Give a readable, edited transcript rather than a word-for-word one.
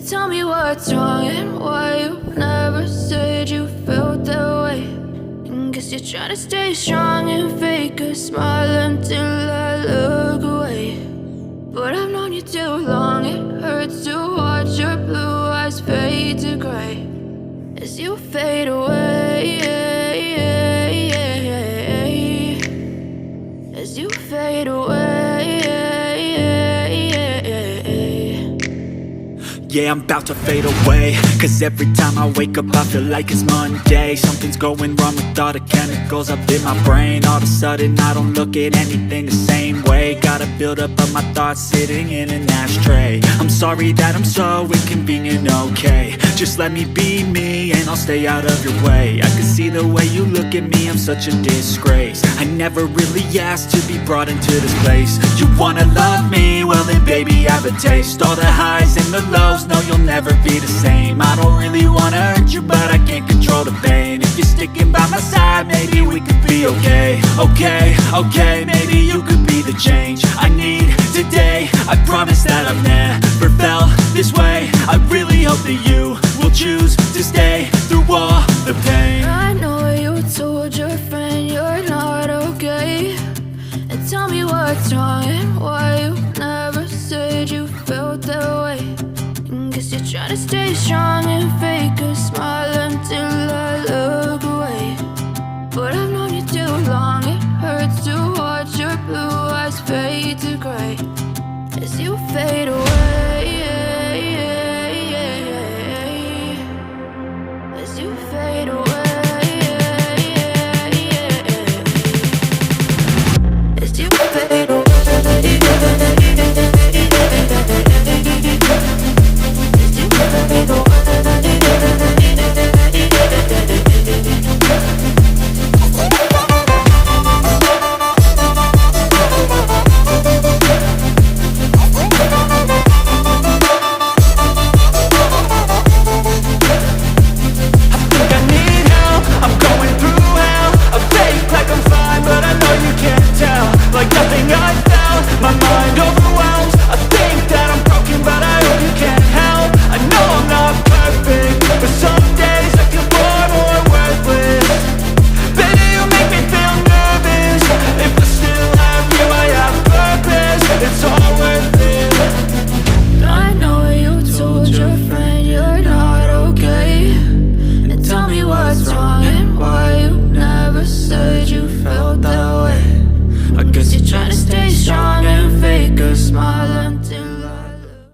Tell me what's wrong and why you never said you felt that way. And guess you're trying to stay strong and fake a smile until I look away. But I've known you too long, it hurts to watch your blue eyes fade to gray as you fade away, as you fade away. Yeah, I'm about to fade away, cause every time I wake up I feel like it's Monday. Something's going wrong with all the chemicals up in my brain. All of a sudden I don't look at anything the same way. Got a buildup of my thoughts sitting in an ashtray. I'm sorry that I'm so inconvenient, okay. Just let me be me and I'll stay out of your way. I can see the way you look at me, I'm such a disgrace. I never really asked to be brought into this place. You wanna love me? Well then baby have a taste. All the highs and the lows, no you'll never be the same. I don't really wanna hurt you but I can't control the pain. If you're sticking by my side maybe we could be okay. Okay, maybe you could be the change I need today. I promise that I've never felt this way. I really hope that you will choose to stay through all the pain. I know you told your friend you're not okay. And tell me what's wrong and why you never said you felt that way. And guess you're trying to stay strong and fake a smile until I look away. But I've known you too long, it hurts to watch your blue eyes fade to gray as you fade away.